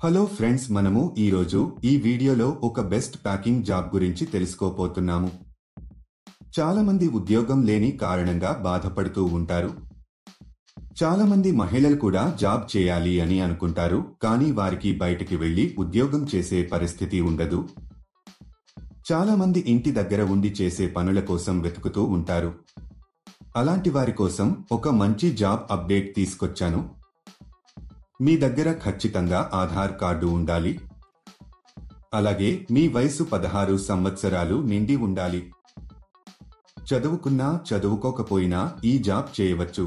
Hello friends, మనము ఈరోజు ఈ వీడియోలో ఒక బెస్ట్ ప్యాకింగ్ జాబ్ గురించి తెలుసుకోపోతున్నాము. చాలా మంది ఉద్యోగం లేని కారణంగా బాధపడుతూ ఉంటారు. చాలా మంది మహిళలు కూడా జాబ్ చేయాలి అని అనుకుంటారు, కానీ వారికి బయటికి వెళ్లి ఉద్యోగం చేసే పరిస్థితి ఉండదు. చాలా మంది ఇంటి దగ్గర ఉండి చేసే పనుల కోసం వెతుకుతూ ఉంటారు. అలాంటి వారి కోసం ఒక మంచి జాబ్ అప్డేట్ తీసుకొచ్చాను. మీ దగ్గర ఖచ్చితంగా ఆధార్ కార్డు ఉండాలి. అలాగే మీ వయసు 16 సంవత్సరాలు నిండి ఉండాలి. చదువుకున్నా చదువుకోకపోయినా ఈ జాబ్ చేయవచ్చు.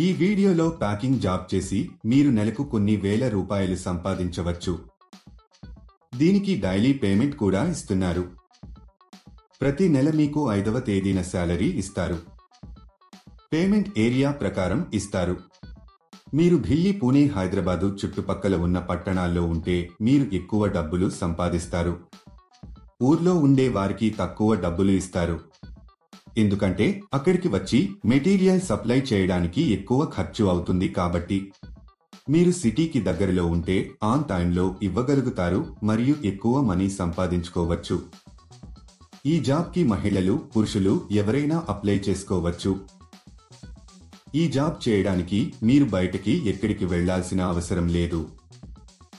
ఈ వీడియోలో ప్యాకింగ్ జాబ్ చేసి మీరు నెలకు కొన్ని వేల రూపాయలు సంపాదించవచ్చు. దీనికి డైలీ పేమెంట్ కూడా ఇస్తున్నారు. ప్రతి నెల మీకు 5వ తేదీన శాలరీ ఇస్తారు. పేమెంట్ ఏరియా ప్రకారం ఇస్తారు. మీరు ఢిల్లీ, పుణె, హైదరాబాదు చుట్టుపక్కల ఉన్న పట్టణాల్లో ఉంటే మీరు ఎక్కువ డబ్బులు సంపాదిస్తారు. ఊర్లో ఉండే వారికి తక్కువ డబ్బులు ఇస్తారు. ఎందుకంటే అక్కడికి వచ్చి మెటీరియల్ సప్లై చేయడానికి ఎక్కువ ఖర్చు అవుతుంది కాబట్టి. మీరు సిటీకి దగ్గరలో ఉంటే ఆన్ టైంలో ఇవ్వగలుగుతారు మరియు ఎక్కువ మనీ సంపాదించుకోవచ్చు. ఈ జాబ్కి మహిళలు, పురుషులు ఎవరైనా అప్లై చేసుకోవచ్చు. ఈ జాబ్ చేయడానికి మీరు బయటికి ఎక్కడికి వెళ్లాల్సిన అవసరం లేదు.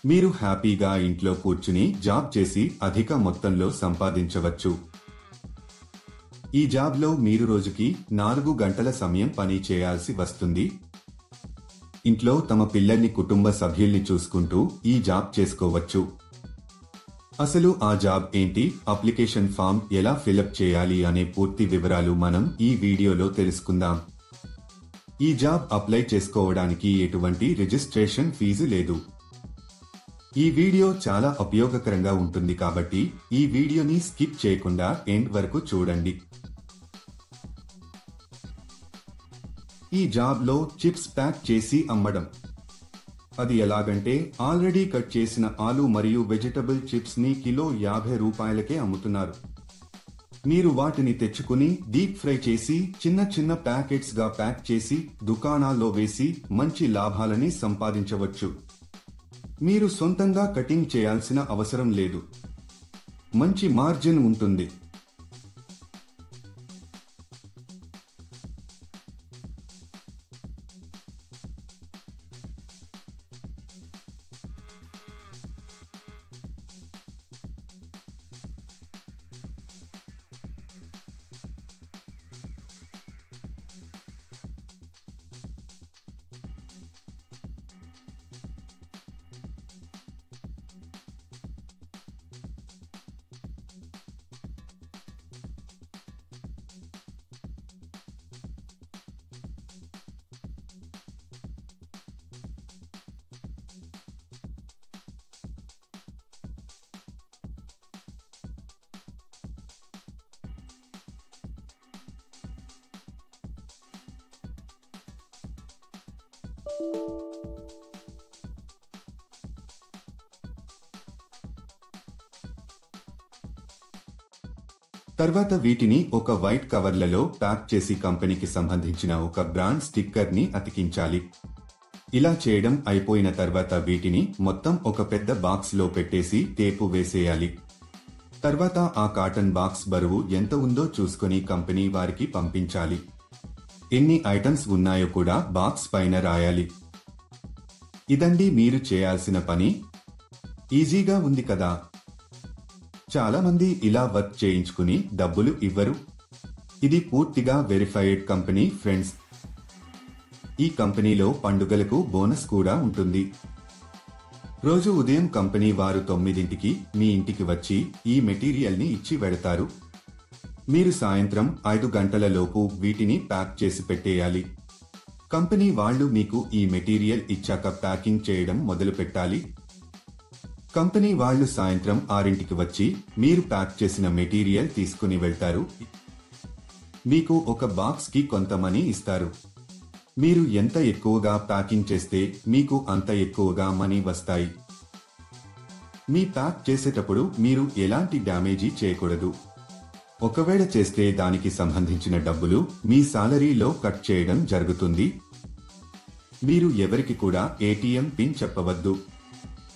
మీరు హ్యాపీగా ఇంట్లో కూర్చుని జాబ్ చేసి అధిక మొత్తంలో సంపాదించవచ్చు. ఈ జాబ్లో మీరు రోజుకి 4 గంటల సమయం పని చేయాల్సి వస్తుంది. ఇంట్లో తమ పిల్లల్ని, కుటుంబ సభ్యుల్ని చూసుకుంటూ ఈ జాబ్ చేసుకోవచ్చు. అసలు ఆ జాబ్ ఏంటి, అప్లికేషన్ ఫామ్ ఎలా ఫిలప్ చేయాలి అనే పూర్తి వివరాలు మనం ఈ వీడియోలో తెలుసుకుందాం. ఈ జాబ్ అప్లై చేసుకోవడానికి ఎటువంటి రిజిస్ట్రేషన్ ఫీజు లేదు. ఈ వీడియో చాలా ఉపయోగకరంగా ఉంటుంది కాబట్టి ఈ వీడియోని స్కిప్ చేయకుండా ఎండ్ వరకు చూడండి. ఈ జాబ్లో చిప్స్ ప్యాక్ చేసి అమ్మడం. అది ఎలాగంటే, ఆల్రెడీ కట్ చేసిన ఆలు మరియు వెజిటబుల్ చిప్స్ ని కిలో 50 రూపాయలకే అమ్ముతున్నారు. మీరు వాటిని తెచ్చుకుని డీప్ ఫ్రై చేసి చిన్న చిన్న ప్యాకెట్స్ గా ప్యాక్ చేసి దుకాణాల్లో వేసి మంచి లాభాలని సంపాదించవచ్చు. మీరు సొంతంగా కటింగ్ చేయాల్సిన అవసరం లేదు. మంచి మార్జిన్ ఉంటుంది. తర్వాత వీటిని ఒక వైట్ కవర్లలో ప్యాక్ చేసి కంపెనీకి సంబంధించిన ఒక బ్రాండ్ స్టిక్కర్ ని అతికించాలి. ఇలా చేయడం అయిపోయిన తర్వాత వీటిని మొత్తం ఒక పెద్ద బాక్స్ లో పెట్టేసి టేపు వేసేయాలి. తర్వాత ఆ కాటన్ బాక్స్ బరువు ఎంత ఉందో చూసుకొని కంపెనీ వారికి పంపించాలి. ఎన్ని ఐటమ్స్ ఉన్నాయో కూడా బాక్స్ పైన రాయాలి. ఇదండి మీరు చేయాల్సిన పని. ఈజీగా ఉంది కదా. చాలా మంది ఇలా వర్క్ చేయించుకుని డబ్బులు ఇవ్వరు. ఇది పూర్తిగా వెరిఫైడ్ కంపెనీ ఫ్రెండ్స్. ఈ కంపెనీలో పండుగలకు బోనస్ కూడా ఉంటుంది. రోజు ఉదయం కంపెనీ వారు 9ంటికి మీ ఇంటికి వచ్చి ఈ మెటీరియల్ ని ఇచ్చి వెడతారు. మీరు సాయంత్రం 5 గంటల లోపు వీటిని ప్యాక్ చేసి పెట్టేయాలి. కంపెనీ వాళ్ళు మీకు ఈ మెటీరియల్ ఇచ్చాక ప్యాకింగ్ చేయడం మొదలు పెట్టాలి. కంపెనీ వాళ్ళు సాయంత్రం 6ంటికి వచ్చి మీరు ప్యాక్ చేసిన మెటీరియల్ తీసుకుని వెళ్తారు. మీకు ఒక బాక్స్ కి కొంత మనీ ఇస్తారు. మీరు ఎంత ఎక్కువగా ప్యాకింగ్ చేస్తే మీకు అంత ఎక్కువగా మనీ వస్తాయి. మీ ప్యాక్ చేసేటప్పుడు మీరు ఎలాంటి డ్యామేజీ చేయకూడదు. ఒకవేళ చేస్తే దానికి సంబంధించిన డబ్బులు మీ సాలరీలో కట్ చేయడం జరుగుతుంది. మీరు ఎవరికి కూడా ఏటీఎం పిన్ చెప్పవద్దు.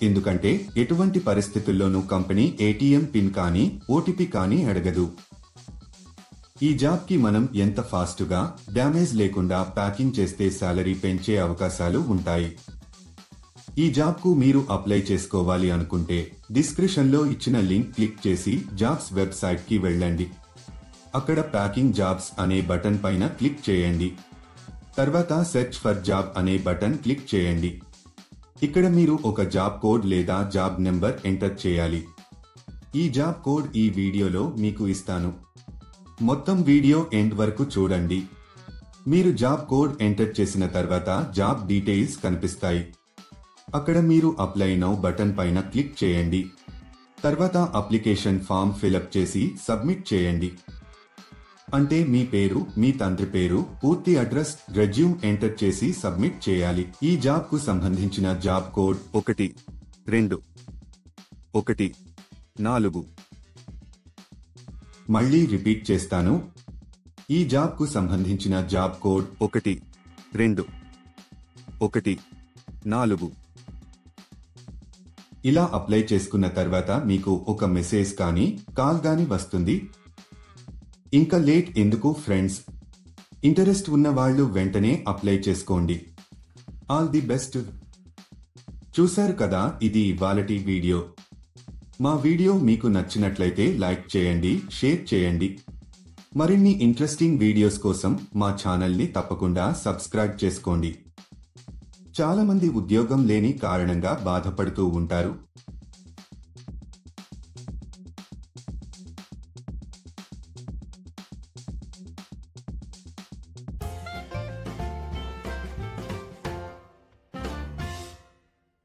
ఎందుకంటే ఎటువంటి పరిస్థితుల్లోనూ కంపెనీ ఏటీఎం పిన్ కానీ ఓటీపీ కానీ అడగదు. ఈ జాబ్కి మనం ఎంత ఫాస్ట్గా డ్యామేజ్ లేకుండా ప్యాకింగ్ చేస్తే శాలరీ పెంచే అవకాశాలు ఉంటాయి. ఈ జాబ్కు మీరు అప్లై చేసుకోవాలి అనుకుంటే డిస్క్రిప్షన్లో ఇచ్చిన లింక్ క్లిక్ చేసి జాబ్స్ వెబ్సైట్కి వెళ్ళండి. అక్కడ ప్యాకింగ్ జాబ్స్ అనే బటన్ పైన క్లిక్ చేయండి. తర్వాత సెర్చ్ ఫర్ జాబ్ అనే బటన్ క్లిక్ చేయండి. ఇక్కడ మీరు ఒక జాబ్ కోడ్ లేదా జాబ్ నెంబర్ ఎంటర్ చేయాలి. ఈ జాబ్ కోడ్ ఈ వీడియోలో మీకు ఇస్తాను. మొత్తం వీడియో ఎండ్ వరకు చూడండి. మీరు జాబ్ కోడ్ ఎంటర్ చేసిన తర్వాత జాబ్ డీటెయిల్స్ కనిపిస్తాయి. అక్కడ మీరు అప్లై నౌ బటన్ పైన క్లిక్ చేయండి. తర్వాత అప్లికేషన్ ఫామ్ ఫిలప్ చేసి సబ్మిట్ చేయండి. అంటే మీ పేరు, మీ తండ్రి పేరు, పూర్తి అడ్రస్, రెజ్యూమ్ ఎంటర్ చేసి సబ్మిట్ చేయాలి. ఈ జాబ్ కు సంబంధించిన జాబ్ కోడ్ 1214. మళ్ళీ రిపీట్ చేస్తాను. ఈ జాబ్ కు సంబంధించిన జాబ్ కోడ్ 1214. ఇలా అప్లై చేసుకున్న తర్వాత మీకు ఒక మెసేజ్ కానీ కాల్ కానీ వస్తుంది. ఇంకా లేట్ ఎందుకు ఫ్రెండ్స్? ఇంటరెస్ట్ ఉన్న వాళ్ళు వెంటనే అప్లై చేసుకోండి. All the best. చూశారు కదా, ఇది ఇవాళటి వీడియో. మా వీడియో మీకు నచ్చినట్లయితే లైక్ చేయండి, షేర్ చేయండి. మరిన్ని ఇంట్రెస్టింగ్ వీడియోస్ కోసం మా ఛానల్ని తప్పకుండా సబ్స్క్రైబ్ చేసుకోండి. చాలా మంది ఉద్యోగం లేని కారణంగా బాధపడుతూ ఉంటారు.